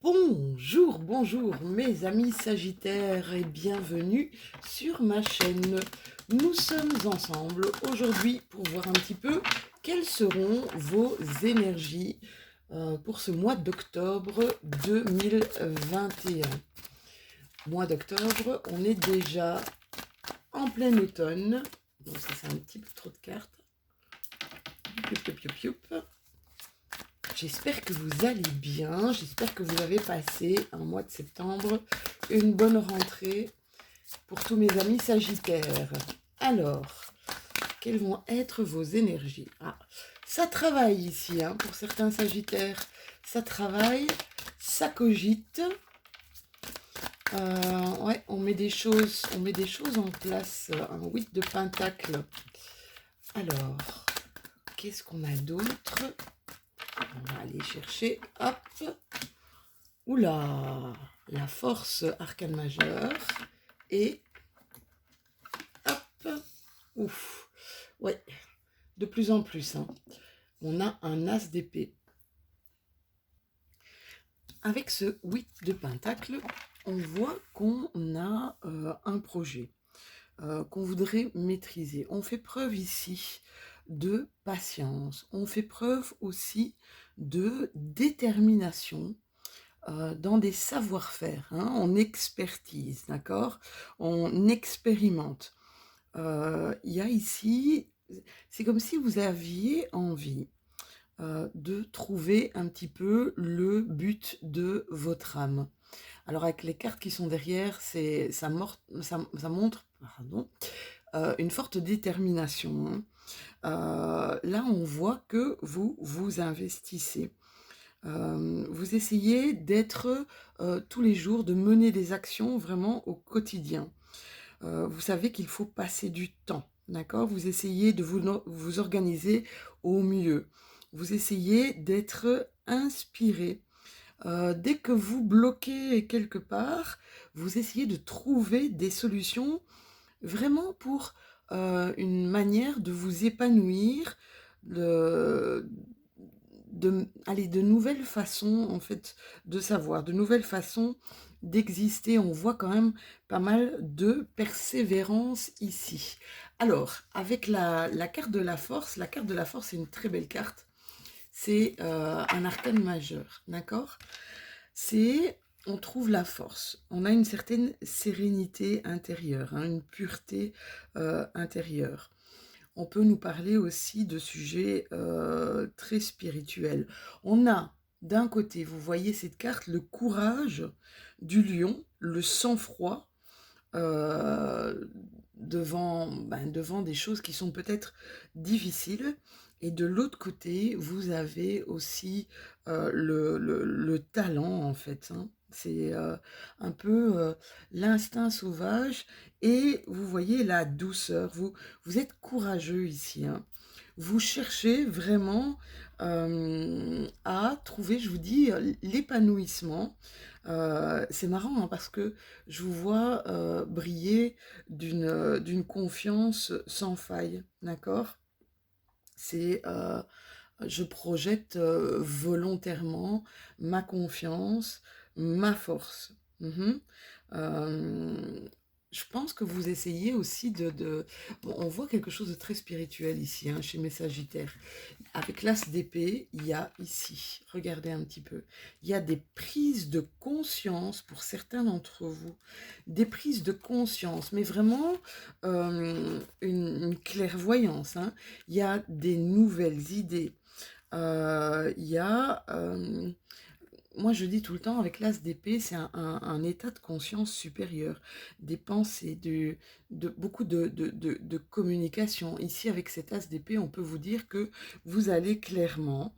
Bonjour, bonjour mes amis Sagittaires et bienvenue sur ma chaîne. Nous sommes ensemble aujourd'hui pour voir un petit peu quelles seront vos énergies pour ce mois d'octobre 2021. Mois d'octobre, on est déjà en plein automne. Donc ça c'est un petit peu trop de cartes. Youp, youp, youp, youp. J'espère que vous allez bien, j'espère que vous avez passé un mois de septembre, une bonne rentrée pour tous mes amis Sagittaires. Alors, quelles vont être vos énergies? Ça travaille ici, pour certains Sagittaires. Ça travaille, ça cogite. Ouais, on met des choses en place. Un 8 de pentacle. Alors, qu'est-ce qu'on a d'autre? On va aller chercher, hop. Oula, la force arcane majeure. Et, hop, ouf. Ouais, de plus en plus. On a un as d'épée. Avec ce 8 de pentacle, on voit qu'on a un projet qu'on voudrait maîtriser. On fait preuve ici de patience. On fait preuve aussi de détermination dans des savoir-faire. On expertise, d'accord? On expérimente. Il y a ici, c'est comme si vous aviez envie de trouver un petit peu le but de votre âme. Alors avec les cartes qui sont derrière, ça montre une forte détermination. Là, on voit que vous vous investissez. Vous essayez d'être tous les jours, de mener des actions vraiment au quotidien. Vous savez qu'il faut passer du temps, d'accord? Vous essayez de vous organiser au mieux. Vous essayez d'être inspiré. Dès que vous bloquez quelque part, vous essayez de trouver des solutions vraiment pour une manière de vous épanouir, de nouvelles façons en fait de savoir, de nouvelles façons d'exister. On voit quand même pas mal de persévérance ici. Alors, avec la carte de la force c'est une très belle carte. C'est un arcane majeur, d'accord? On trouve la force, on a une certaine sérénité intérieure, une pureté intérieure. On peut nous parler aussi de sujets très spirituels. On a d'un côté, vous voyez cette carte, le courage du lion, le sang-froid devant des choses qui sont peut-être difficiles. Et de l'autre côté, vous avez aussi le talent, en fait. C'est un peu l'instinct sauvage et vous voyez la douceur. Vous êtes courageux ici. Vous cherchez vraiment à trouver, je vous dis, l'épanouissement. C'est marrant parce que je vous vois briller d'une confiance sans faille, d'accord? C'est je projette volontairement ma confiance, ma force. Mhm. Euh, je pense que vous essayez aussi Bon, on voit quelque chose de très spirituel ici, chez mes Sagittaires. Avec l'as d'épée, il y a ici, regardez un petit peu, il y a des prises de conscience pour certains d'entre vous. Des prises de conscience, mais vraiment une clairvoyance. Il y a des nouvelles idées. Il y a moi, je dis tout le temps, avec l'as d'épée, c'est un état de conscience supérieur, des pensées, beaucoup de communication. Ici, avec cet as d'épée, on peut vous dire que vous allez clairement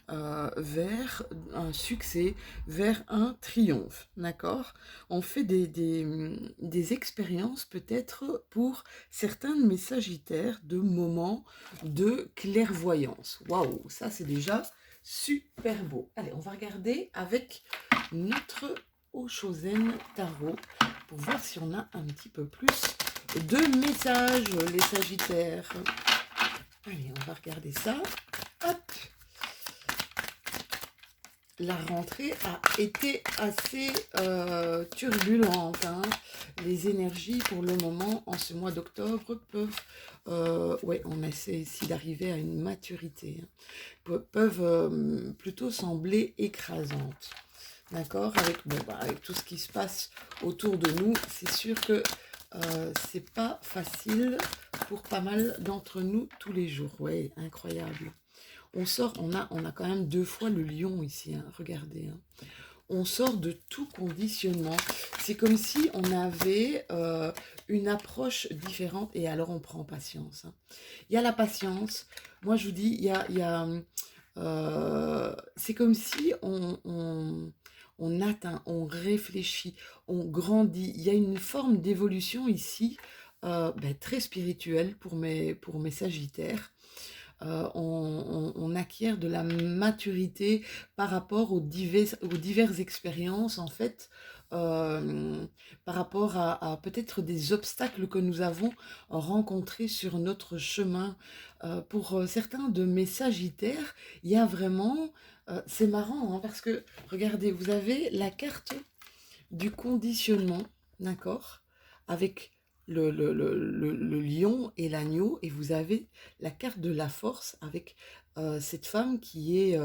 vers un succès, vers un triomphe, d'accord? On fait des expériences peut-être pour certains de mes Sagittaires de moments de clairvoyance. Waouh, ça c'est déjà super beau. Allez, on va regarder avec notre Oshozen Tarot pour voir si on a un petit peu plus de messages, les Sagittaires. Allez, on va regarder ça. Hop. la rentrée a été assez turbulente, hein. Les énergies, pour le moment, en ce mois d'octobre, peuvent... ouais, on essaie ici d'arriver à une maturité, hein, peuvent plutôt sembler écrasantes. D'accord? Avec tout ce qui se passe autour de nous, c'est sûr que c'est pas facile pour pas mal d'entre nous tous les jours. Ouais, incroyable. On a quand même 2 fois le lion ici, hein, regardez. Hein. On sort de tout conditionnement. C'est comme si on avait une approche différente et alors on prend patience. Hein. Il y a la patience. Moi, je vous dis, c'est comme si on atteint, on réfléchit, on grandit. Il y a une forme d'évolution ici, très spirituelle pour mes Sagittaires. On acquiert de la maturité par rapport aux diverses expériences, en fait, par rapport à peut-être des obstacles que nous avons rencontrés sur notre chemin. Pour certains de mes Sagittaires, il y a vraiment... c'est marrant, hein, parce que, regardez, vous avez la carte du conditionnement, d'accord, avec le lion et l'agneau, et vous avez la carte de la force avec cette femme qui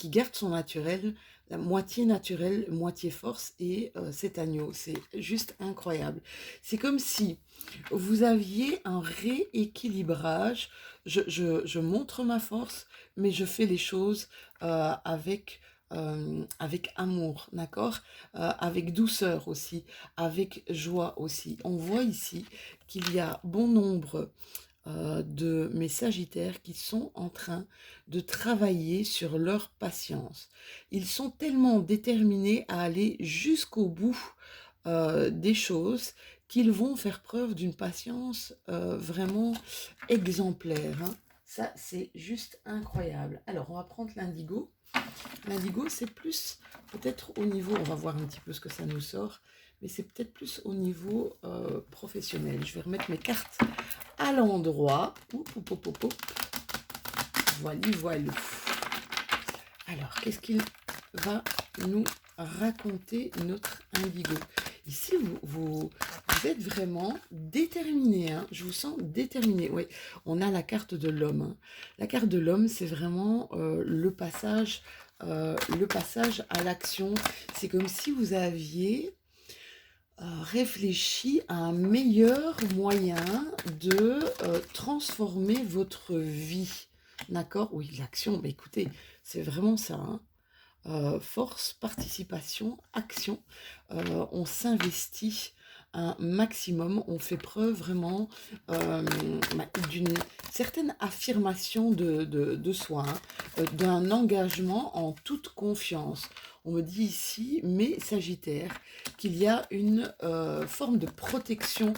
garde son naturel, la moitié naturel, moitié force, et cet agneau. C'est juste incroyable. C'est comme si vous aviez un rééquilibrage. Je montre ma force, mais je fais les choses avec amour, d'accord? Avec douceur aussi, avec joie aussi. On voit ici qu'il y a bon nombre de mes Sagittaires qui sont en train de travailler sur leur patience. Ils sont tellement déterminés à aller jusqu'au bout des choses qu'ils vont faire preuve d'une patience vraiment exemplaire. Hein. Ça, c'est juste incroyable. Alors, on va prendre l'indigo. L'indigo, c'est plus peut-être au niveau, on va voir un petit peu ce que ça nous sort, mais c'est peut-être plus au niveau professionnel. Je vais remettre mes cartes à l'endroit. Voilà, voilà. Alors, qu'est-ce qu'il va nous raconter notre indigo? Ici, vous êtes vraiment déterminé, hein. Je vous sens déterminé. Oui, on a la carte de l'homme. Hein. La carte de l'homme, c'est vraiment le passage à l'action. C'est comme si vous aviez réfléchi à un meilleur moyen de transformer votre vie. D'accord? Oui, l'action, mais écoutez, c'est vraiment ça. Hein. Force, participation, action. On s'investit un maximum, on fait preuve vraiment d'une certaine affirmation de soi, hein, d'un engagement en toute confiance. On me dit ici, mes Sagittaires, qu'il y a une forme de protection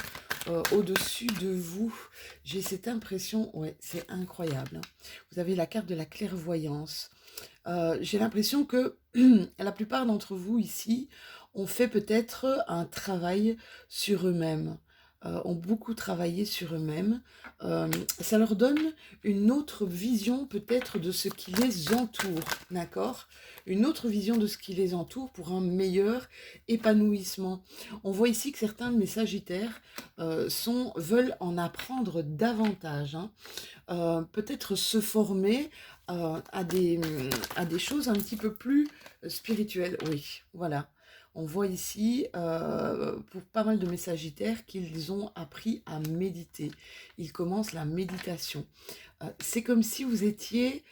au-dessus de vous. J'ai cette impression, ouais, c'est incroyable. Hein. Vous avez la carte de la clairvoyance. J'ai l'impression que la plupart d'entre vous ici ont fait peut-être un travail sur eux-mêmes, ont beaucoup travaillé sur eux-mêmes. Ça leur donne une autre vision peut-être de ce qui les entoure, d'accord? Une autre vision de ce qui les entoure pour un meilleur épanouissement. On voit ici que certains de mes Sagittaires veulent en apprendre davantage, hein. Peut-être se former à des choses un petit peu plus spirituelles. Oui, voilà. On voit ici, pour pas mal de mes Sagittaires, qu'ils ont appris à méditer. Ils commencent la méditation. C'est comme si vous étiez,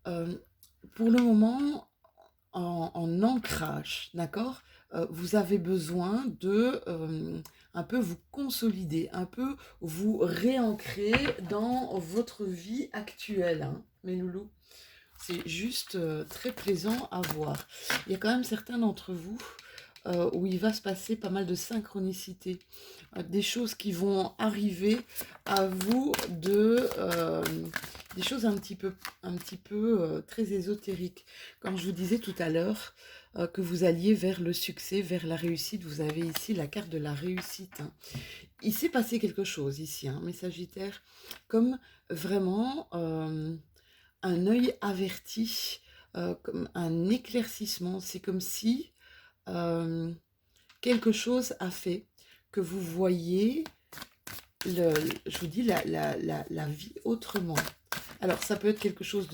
euh, pour le moment, en ancrage, d'accord? Vous avez besoin de un peu vous consolider, un peu vous réancrer dans votre vie actuelle, hein, mes loulous. C'est juste très plaisant à voir. Il y a quand même certains d'entre vous où il va se passer pas mal de synchronicité, des choses qui vont arriver à vous, des choses un petit peu très ésotériques. Comme je vous disais tout à l'heure, que vous alliez vers le succès, vers la réussite, vous avez ici la carte de la réussite. Hein. Il s'est passé quelque chose ici, hein, mes Sagittaires, comme vraiment un œil averti comme un éclaircissement. C'est comme si quelque chose a fait que vous voyez, je vous dis, la vie autrement. Alors, ça peut être quelque chose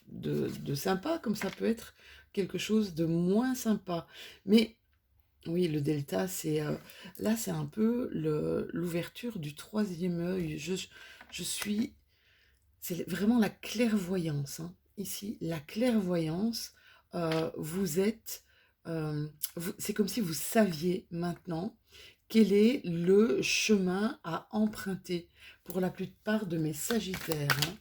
de sympa, comme ça peut être quelque chose de moins sympa. Mais oui, le delta, là, c'est un peu l'ouverture du troisième œil. Je suis, c'est vraiment la clairvoyance, hein. Ici, la clairvoyance, vous êtes, c'est comme si vous saviez maintenant quel est le chemin à emprunter pour la plupart de mes sagittaires, hein.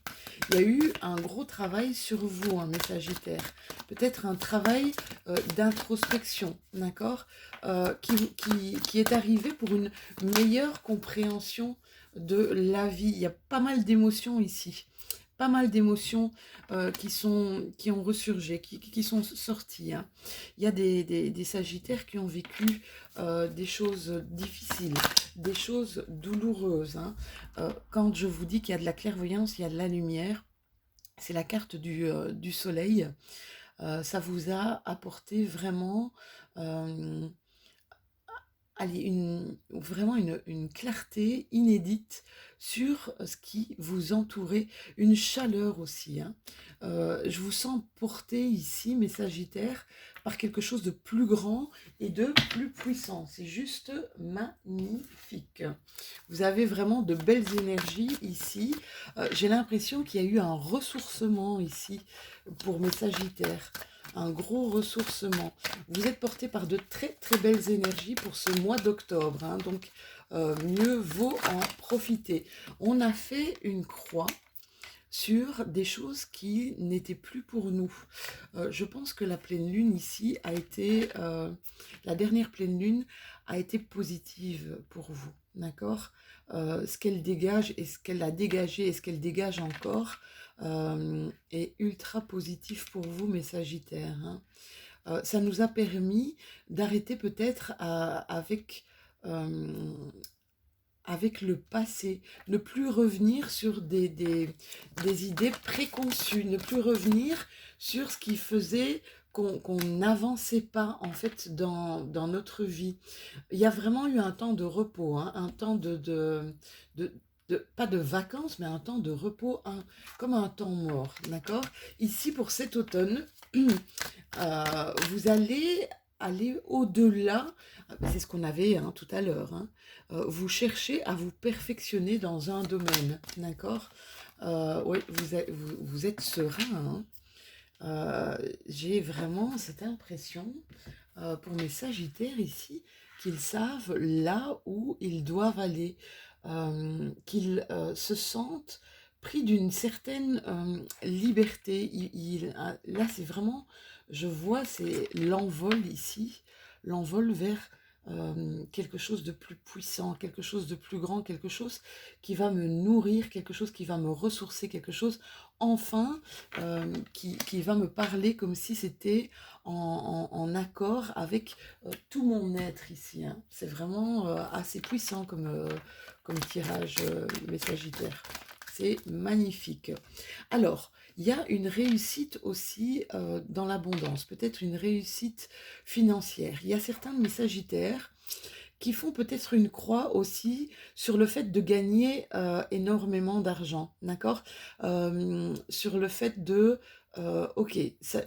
Il y a eu un gros travail sur vous, hein, mes sagittaires. Peut-être un travail d'introspection, d'accord, qui est arrivé pour une meilleure compréhension de la vie. Il y a pas mal d'émotions ici. Pas mal d'émotions qui ont ressurgi, qui sont sorties, hein. Il y a des sagittaires qui ont vécu des choses difficiles, des choses douloureuses, hein. Quand je vous dis qu'il y a de la clairvoyance, il y a de la lumière, c'est la carte du soleil. Ça vous a apporté vraiment euh, allez, vraiment une clarté inédite sur ce qui vous entourait, une chaleur aussi, hein. Je vous sens porté ici, mes sagittaires, par quelque chose de plus grand et de plus puissant. C'est juste magnifique. Vous avez vraiment de belles énergies ici. J'ai l'impression qu'il y a eu un ressourcement ici pour mes sagittaires. Un gros ressourcement. Vous êtes porté par de très très belles énergies pour ce mois d'octobre, hein, donc mieux vaut en profiter. On a fait une croix sur des choses qui n'étaient plus pour nous. Je pense que la pleine lune ici a été, la dernière pleine lune a été positive pour vous, d'accord. Ce qu'elle dégage et ce qu'elle a dégagé et ce qu'elle dégage encore est ultra positif pour vous, mes sagittaires, hein. Ça nous a permis d'arrêter peut-être avec le passé, ne plus revenir sur des idées préconçues, ne plus revenir sur ce qui faisait qu'on n'avançait pas en fait dans notre vie. Il y a vraiment eu un temps de repos, hein, un temps de- pas de vacances, mais un temps de repos, comme un temps mort, d'accord. Ici, pour cet automne, vous allez aller au-delà, c'est ce qu'on avait, hein, tout à l'heure, hein. Vous cherchez à vous perfectionner dans un domaine, d'accord. Oui, vous êtes serein, hein. J'ai vraiment cette impression, pour mes sagittaires ici, qu'ils savent là où ils doivent aller, qu'ils se sentent pris d'une certaine liberté. Là, c'est vraiment, je vois, c'est l'envol ici, l'envol vers quelque chose de plus puissant, quelque chose de plus grand, quelque chose qui va me nourrir, quelque chose qui va me ressourcer, quelque chose, enfin, qui va me parler comme si c'était en accord avec tout mon être ici, hein. C'est vraiment assez puissant comme tirage, mes sagittaires. C'est magnifique. Alors, il y a une réussite aussi dans l'abondance, peut-être une réussite financière. Il y a certains de mes sagittaires qui font peut-être une croix aussi sur le fait de gagner énormément d'argent, d'accord. Sur le fait de, ok,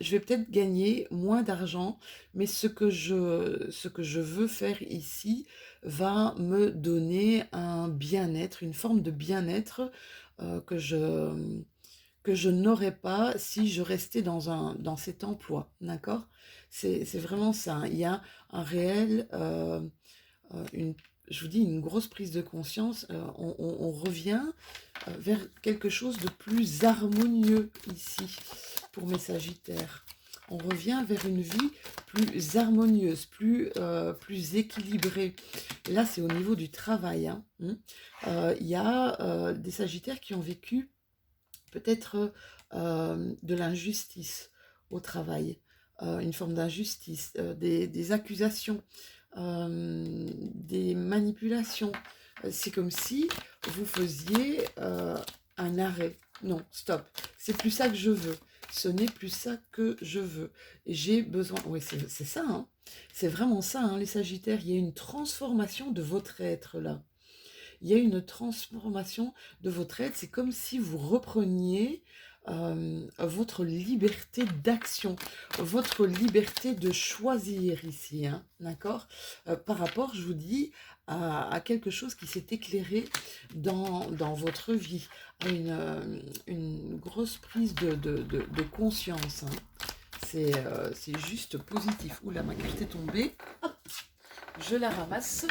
je vais peut-être gagner moins d'argent, mais ce que je veux faire ici va me donner un bien-être, une forme de bien-être que je n'aurais pas si je restais dans cet emploi, d'accord. C'est vraiment ça, hein. Il y a un réel... une, je vous dis, une grosse prise de conscience. On revient vers quelque chose de plus harmonieux ici pour mes sagittaires. On revient vers une vie plus harmonieuse, plus équilibrée. Là, c'est au niveau du travail, hein. Il y a des sagittaires qui ont vécu peut-être de l'injustice au travail, une forme d'injustice, des accusations, des manipulations. C'est comme si vous faisiez un arrêt. Non, stop. C'est plus ça que je veux. ce n'est plus ça que je veux. J'ai besoin, oui, c'est ça, hein. C'est vraiment ça, hein, les Sagittaires. Il y a une transformation de votre être là. Il y a une transformation de votre être. C'est comme si vous repreniez votre liberté d'action, votre liberté de choisir ici, hein, d'accord. Par rapport, je vous dis, à quelque chose qui s'est éclairé dans votre vie, à une grosse prise de conscience, hein. C'est juste positif. Oula, ma carte est tombée. Hop, je la ramasse.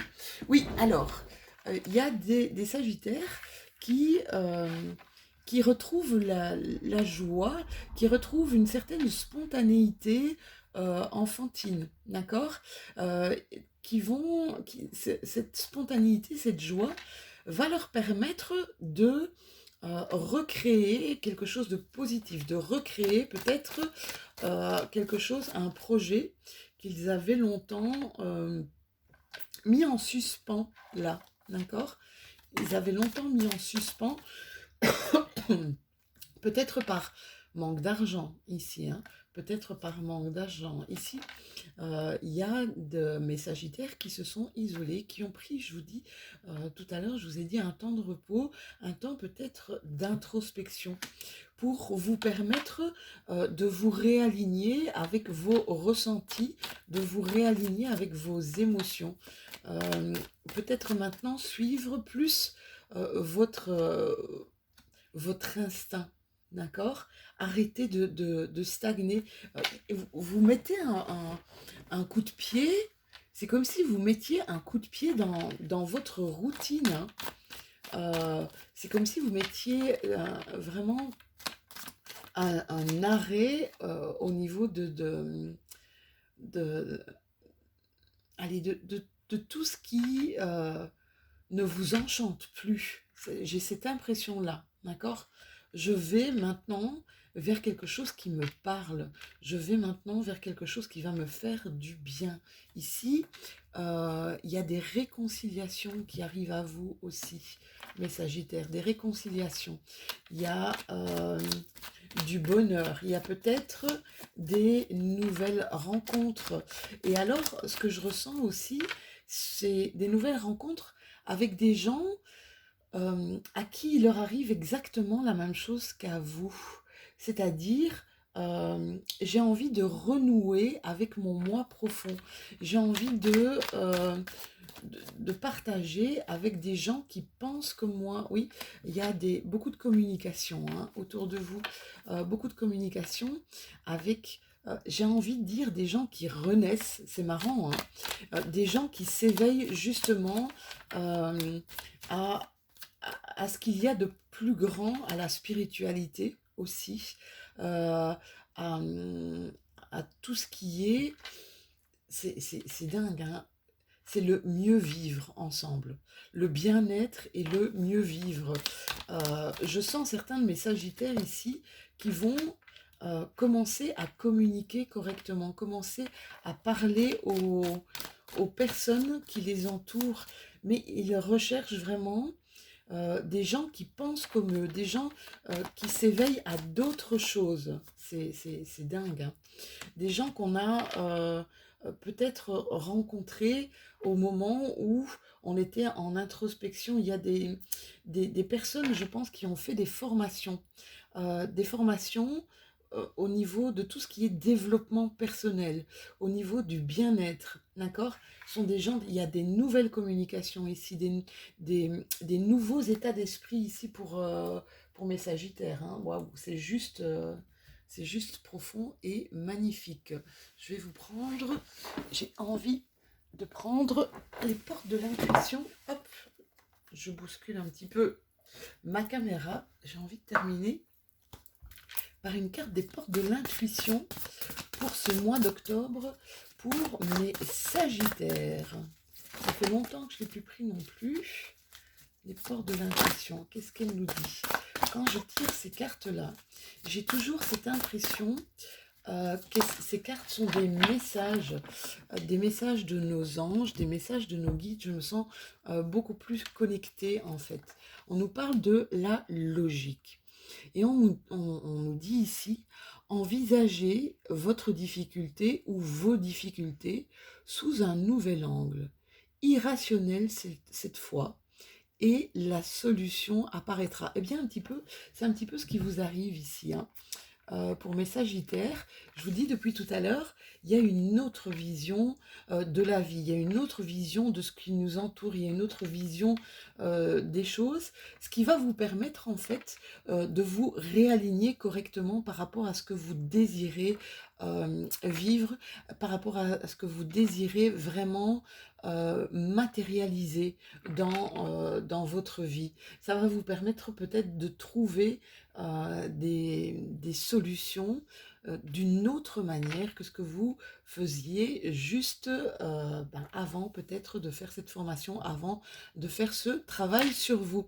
Oui, alors, il y a des Sagittaires qui retrouvent la joie, qui retrouvent une certaine spontanéité enfantine, d'accord. Cette spontanéité, cette joie va leur permettre de recréer quelque chose de positif, de recréer peut-être quelque chose, un projet qu'ils avaient longtemps mis en suspens là, d'accord. Ils avaient longtemps mis en suspens, peut-être par manque d'argent ici, hein, peut-être par manque d'argent ici. Il y a de mes Sagittaires qui se sont isolés, qui ont pris, je vous dis, tout à l'heure, je vous ai dit un temps de repos, un temps peut-être d'introspection, pour vous permettre de vous réaligner avec vos ressentis, de vous réaligner avec vos émotions. Peut-être maintenant suivre plus votre instinct, d'accord. Arrêtez de stagner. Vous mettez un coup de pied, c'est comme si vous mettiez un coup de pied dans votre routine, hein. C'est comme si vous mettiez vraiment un arrêt au niveau de, allez, de tout ce qui ne vous enchante plus. J'ai cette impression-là, d'accord. Je vais maintenant vers quelque chose qui me parle. Je vais maintenant vers quelque chose qui va me faire du bien. Ici, il y a des réconciliations qui arrivent à vous aussi, mes Sagittaires, des réconciliations. Il y a du bonheur, il y a peut-être des nouvelles rencontres. Et alors, ce que je ressens aussi, c'est des nouvelles rencontres avec des gens à qui il leur arrive exactement la même chose qu'à vous. C'est-à-dire, j'ai envie de renouer avec mon moi profond. J'ai envie de partager avec des gens qui pensent comme moi. Oui, il y a beaucoup de communication, hein, autour de vous. Beaucoup de communication avec... j'ai envie de dire des gens qui renaissent, c'est marrant, hein, des gens qui s'éveillent justement à, à ce qu'il y a de plus grand, à la spiritualité aussi, à, à tout ce qui est... C'est dingue, hein. C'est le mieux vivre ensemble, le bien-être et le mieux vivre. Je sens certains de mes Sagittaires ici qui vont commencer à communiquer correctement, commencer à parler aux personnes qui les entourent, mais ils recherchent vraiment des gens qui pensent comme eux, des gens qui s'éveillent à d'autres choses. C'est dingue, hein. Des gens qu'on a peut-être rencontrés au moment où on était en introspection. Il y a des personnes, je pense, qui ont fait des formations au niveau de tout ce qui est développement personnel, au niveau du bien-être, d'accord. Ce sont des gens, il y a des nouvelles communications ici, des nouveaux états d'esprit ici pour mes Sagittaires, hein. Waouh, c'est juste profond et magnifique. Je vais vous prendre, j'ai envie de prendre les portes de l'intuition. Hop, je bouscule un petit peu ma caméra. J'ai envie de terminer par une carte des portes de l'intuition pour ce mois d'octobre pour mes Sagittaires. Ça fait longtemps que je ne l'ai plus pris non plus. Les portes de l'intuition, qu'est-ce qu'elle nous dit? Quand je tire ces cartes-là, j'ai toujours cette impression que ces cartes sont des messages de nos anges, des messages de nos guides. Je me sens beaucoup plus connectée en fait. On nous parle de la logique. Et on nous dit ici, envisagez votre difficulté ou vos difficultés sous un nouvel angle, irrationnel cette fois, et la solution apparaîtra. Eh bien, c'est un petit peu ce qui vous arrive ici, hein. Pour mes Sagittaires, je vous dis depuis tout à l'heure, il y a une autre vision de la vie, il y a une autre vision de ce qui nous entoure, il y a une autre vision des choses, ce qui va vous permettre en fait de vous réaligner correctement par rapport à ce que vous désirez vivre, par rapport à ce que vous désirez vraiment matérialiser dans votre vie. Ça va vous permettre peut-être de trouver des solutions d'une autre manière que ce que vous faisiez juste avant peut-être de faire cette formation, avant de faire ce travail sur vous.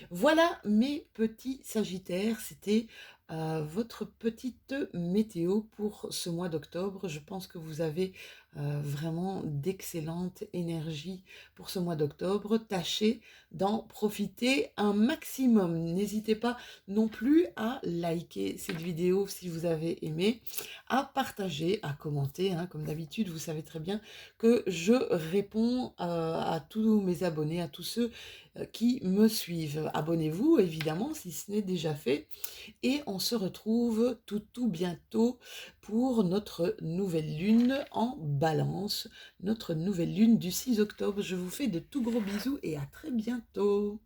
Voilà mes petits Sagittaires, c'était votre petite météo pour ce mois d'octobre. Je pense que vous avez vraiment d'excellentes énergies pour ce mois d'octobre. Tâchez d'en profiter un maximum. N'hésitez pas non plus à liker cette vidéo si vous avez aimé, à partager, à commenter, hein, comme d'habitude. Vous savez très bien que je réponds à tous mes abonnés, à tous ceux qui me suivent. Abonnez-vous évidemment si ce n'est déjà fait, et on se retrouve tout bientôt pour notre nouvelle lune en Balance, notre nouvelle lune du 6 octobre. Je vous fais de tout gros bisous et à très bientôt.